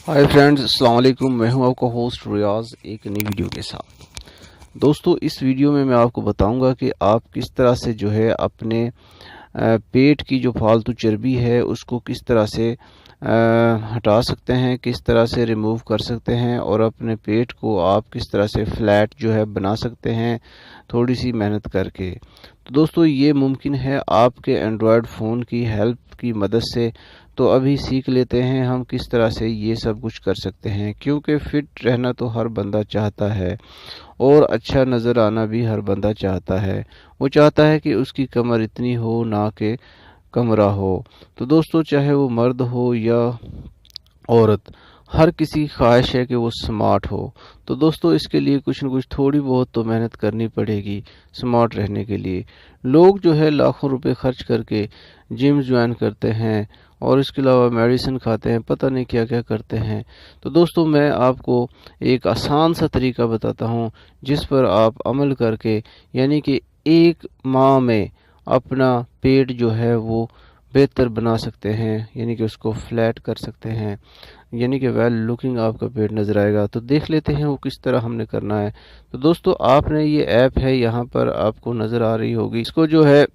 Hi friends, अस्सलाम वालेकुम। मैं हूं आपका होस्ट रियाज एक नई वीडियो के साथ। दोस्तों, इस वीडियो में मैं आपको बताऊंगा कि आप किस तरह से जो है अपने पेट की जो फालतू चर्बी है उसको किस तरह से हटा सकते हैं, किस तरह से रिमूव कर सकते हैं और अपने पेट को आप किस तरह से फ्लैट जो है बना सकते हैं थोड़ी सी मेहनत करके। तो दोस्तों, ये मुमकिन है आपके एंड्रॉयड फ़ोन की हेल्प की मदद से। तो अभी सीख लेते हैं हम किस तरह से ये सब कुछ कर सकते हैं, क्योंकि फ़िट रहना तो हर बंदा चाहता है और अच्छा नज़र आना भी हर बंदा चाहता है। वो चाहता है कि उसकी कमर इतनी हो ना कि कमरा हो। तो दोस्तों, चाहे वो मर्द हो या औरत, हर किसी की ख्वाहिश है कि वो स्मार्ट हो। तो दोस्तों, इसके लिए कुछ न कुछ थोड़ी बहुत तो मेहनत करनी पड़ेगी स्मार्ट रहने के लिए। लोग जो है लाखों रुपए खर्च करके जिम ज्वाइन करते हैं और इसके अलावा मेडिसिन खाते हैं, पता नहीं क्या क्या करते हैं। तो दोस्तों, मैं आपको एक आसान सा तरीका बताता हूँ जिस पर आप अमल करके यानी कि एक माह में अपना पेट जो है वो बेहतर बना सकते हैं, यानी कि उसको फ्लैट कर सकते हैं, यानी कि वेल लुकिंग आपका पेट नज़र आएगा। तो देख लेते हैं वो किस तरह हमने करना है। तो दोस्तों, आपने ये ऐप है, यहाँ पर आपको नज़र आ रही होगी, इसको जो है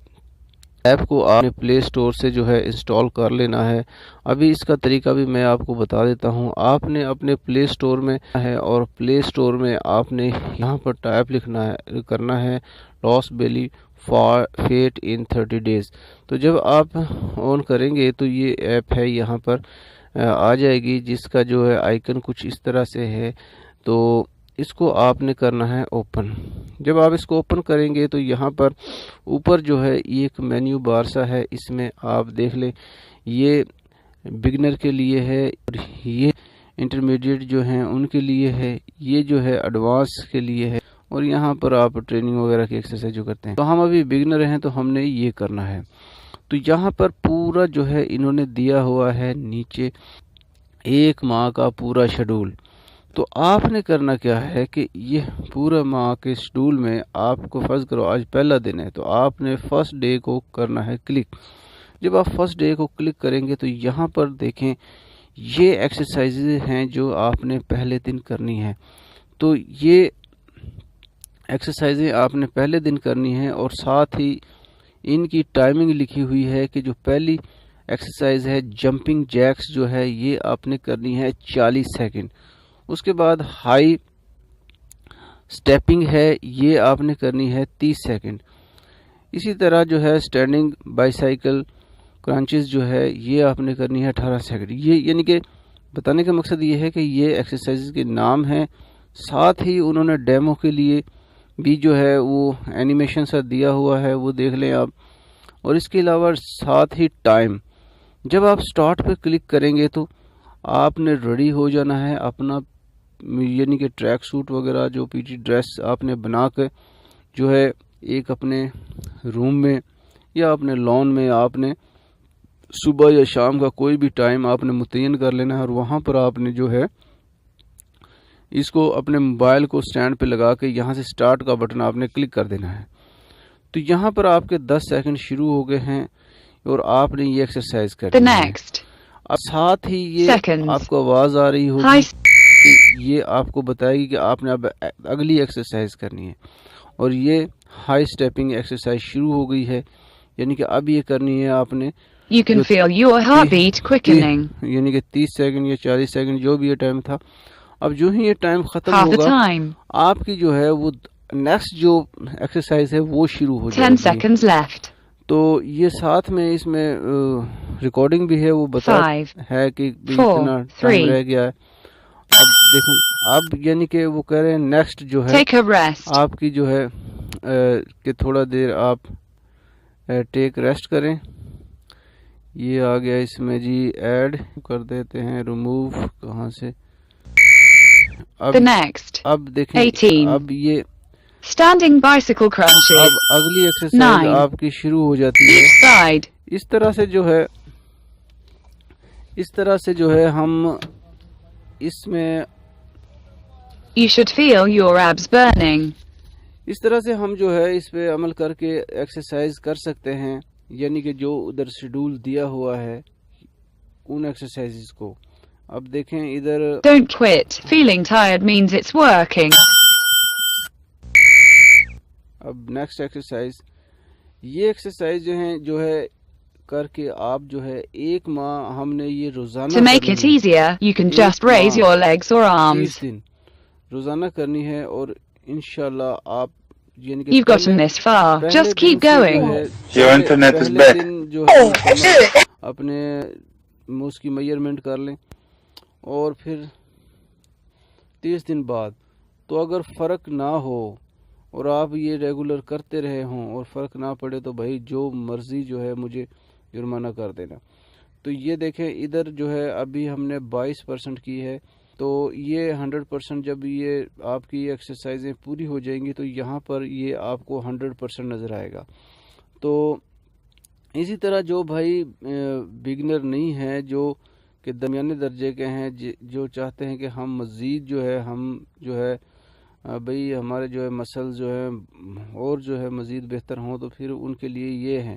ऐप को आपने प्ले स्टोर से जो है इंस्टॉल कर लेना है। अभी इसका तरीका भी मैं आपको बता देता हूँ। आपने अपने प्ले स्टोर में है और प्ले स्टोर में आपने यहाँ पर टाइप लिखना है करना है loss belly for fat in 30 days. तो जब आप ऑन करेंगे तो ये ऐप है यहाँ पर आ जाएगी, जिसका जो है आइकन कुछ इस तरह से है। तो इसको आपने करना है ओपन। जब आप इसको ओपन करेंगे तो यहाँ पर ऊपर जो है ये एक मेन्यू बार सा है, इसमें आप देख लें ये बिगनर के लिए है और ये इंटरमीडिएट जो हैं उनके लिए है, ये जो है एडवांस के लिए है और यहाँ पर आप ट्रेनिंग वगैरह की एक्सरसाइज जो करते हैं। तो हम अभी बिगनर हैं तो हमने ये करना है। तो यहाँ पर पूरा जो है इन्होंने दिया हुआ है नीचे एक माह का पूरा शेड्यूल। तो आपने करना क्या है कि ये पूरा माह के शेड्यूल में आपको फर्ज करो आज पहला दिन है तो आपने फर्स्ट डे को करना है क्लिक। जब आप फर्स्ट डे को क्लिक करेंगे तो यहाँ पर देखें ये एक्सरसाइजेज हैं जो आपने पहले दिन करनी है। तो ये एक्सरसाइजें आपने पहले दिन करनी है और साथ ही इनकी टाइमिंग लिखी हुई है कि जो पहली एक्सरसाइज है जंपिंग जैक्स जो है ये आपने करनी है 40 सेकंड। उसके बाद हाई स्टेपिंग है ये आपने करनी है 30 सेकंड। इसी तरह जो है स्टैंडिंग बाइसाइकिल क्रंचेस जो है ये आपने करनी है 18 सेकंड। ये यानी कि बताने का मकसद ये है कि ये एक्सरसाइज के नाम हैं, साथ ही उन्होंने डेमो के लिए भी जो है वो एनिमेशन सा दिया हुआ है, वो देख लें आप। और इसके अलावा साथ ही टाइम, जब आप स्टार्ट पे क्लिक करेंगे तो आपने रेडी हो जाना है अपना, यानी कि ट्रैक सूट वगैरह जो पीटी ड्रेस आपने बना के जो है एक अपने रूम में या अपने लॉन में आपने सुबह या शाम का कोई भी टाइम आपने मुतय्यन कर लेना है और वहाँ पर आपने जो है इसको अपने मोबाइल को स्टैंड पे लगा के यहाँ से स्टार्ट का बटन आपने क्लिक कर देना है। तो यहाँ पर आपके 10 सेकंड शुरू हो गए हैं और आपने ये एक्सरसाइज करनी है। अब साथ ही ये आपको आवाज़ आ रही होगी कि ये आपको बताएगी कि आपने अब अगली एक्सरसाइज करनी है और ये हाई स्टेपिंग एक्सरसाइज शुरू हो गई है, यानी कि अब ये करनी है आपने। You can feel your heartbeat quickening. यानी कि 30 सेकंड या 40 सेकंड जो भी ये टाइम था। अब जो ही ये टाइम खत्म होगा आपकी जो है वो नेक्स्ट जो एक्सरसाइज है वो शुरू हो जाएगी। 10 seconds left. तो ये साथ में इसमें रिकॉर्डिंग भी है, वो बता है कि कितना टाइम रह गया है। अब देखो, अब यानी कि वो कह रहे हैं नेक्स्ट जो है आपकी जो है कि थोड़ा देर आप टेक रेस्ट करें। ये आ गया इसमें जी, ऐड कर देते हैं, रिमूव कहाँ से। अब देखें 18. अब ये स्टैंडिंग बाइसिकल क्रंचेस। अब अगली एक्सरसाइज आपकी शुरू हो जाती है। इस तरह से जो है हम इसमें You should feel your abs burning. इस तरह से हम जो है इस पे अमल करके एक्सरसाइज कर सकते हैं, यानी कि जो उधर शेड्यूल दिया हुआ है उन एक्सरसाइजेस को اب دیکھیں ادھر Don't quit. Feeling tired means it's working. اب نیکسٹ ایکسرسائز، یہ ایکسرسائز جو ہے کر کے آپ جو ہے 1 ماہ ہم نے یہ روزانہ To make it کرنی ہے، easier, you can just 1 raise ماہ your legs or 30 arms. دن روزانہ کرنی ہے، اور انشاءاللہ آپ یعنی کہ You've gotten this far. پہلے Just دن keep سے جو going. ہے Your internet is پہلے back. دن جو ہے کمر اپنے اس کی میئرمنٹ کر لیں، اور پھر 30 دن بعد تو اگر فرق نہ ہو اور آپ یہ ریگولر کرتے رہے ہوں اور فرق نہ پڑے تو بھائی جو مرضی جو ہے مجھے جرمانہ کر دینا۔ تو یہ دیکھیں ادھر جو ہے ابھی ہم نے 22% کی ہے، تو یہ 100% جب یہ آپ کی ایکسرسائزیں پوری ہو جائیں گی تو یہاں پر یہ آپ کو 100% نظر آئے گا۔ تو اسی طرح جو بھائی بگنر نہیں ہیں، جو کہ درمیانے درجے کے ہیں، جو چاہتے ہیں کہ ہم مزید جو ہے بھئی ہمارے جو ہے مسل جو ہے اور جو ہے مزید بہتر ہوں، تو پھر ان کے لیے یہ ہیں۔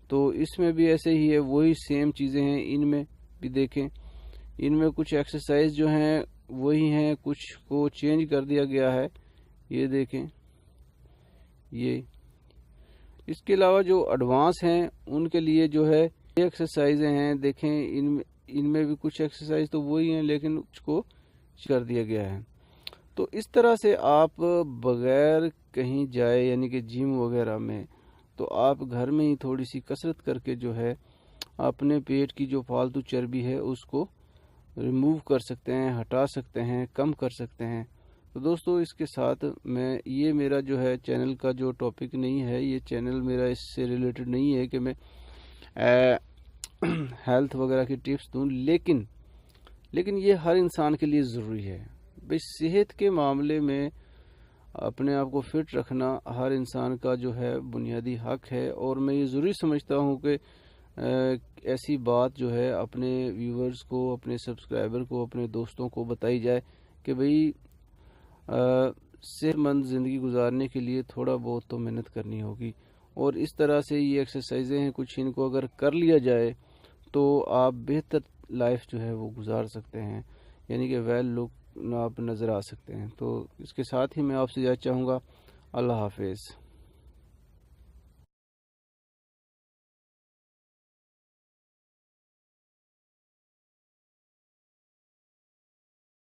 تو اس میں بھی ایسے ہی ہے، وہی سیم چیزیں ہیں، ان میں بھی دیکھیں، ان میں کچھ ایکسرسائز جو ہیں وہی ہیں، کچھ کو چینج کر دیا گیا ہے، یہ دیکھیں یہ۔ اس کے علاوہ جو ایڈوانس ہیں ان کے لیے جو ہے یہ ایکسرسائزیں ہیں، دیکھیں ان میں بھی کچھ ایکسرسائز تو وہی ہیں لیکن کچھ کو کر دیا گیا ہے۔ تو اس طرح سے آپ بغیر کہیں جائے یعنی کہ جم وغیرہ میں، تو آپ گھر میں ہی تھوڑی سی کسرت کر کے جو ہے اپنے پیٹ کی جو فالتو چربی ہے اس کو ریموو کر سکتے ہیں، ہٹا سکتے ہیں، کم کر سکتے ہیں۔ تو دوستو اس کے ساتھ یہ میرا جو ہے چینل کا جو ٹاپک نہیں ہے، یہ چینل میرا اس سے ریلیٹڈ نہیں ہے کہ میں ہیلتھ وغیرہ کی ٹپس دوں، لیکن یہ ہر انسان کے لیے ضروری ہے۔ بھئی صحت کے معاملے میں اپنے آپ کو فٹ رکھنا ہر انسان کا جو ہے بنیادی حق ہے، اور میں یہ ضروری سمجھتا ہوں کہ ایسی بات جو ہے اپنے ویورز کو، اپنے سبسکرائبر کو، اپنے دوستوں کو بتائی جائے کہ بھئی صحت مند زندگی گزارنے کے لیے تھوڑا بہت تو محنت کرنی ہوگی، اور اس طرح سے یہ ایکسرسائزیں ہیں کچھ، ان کو اگر کر لیا جائے تو آپ بہتر لائف جو ہے وہ گزار سکتے ہیں، یعنی کہ ویل لک آپ نظر آ سکتے ہیں۔ تو اس کے ساتھ ہی میں آپ سے اجازت چاہوں گا، اللہ حافظ۔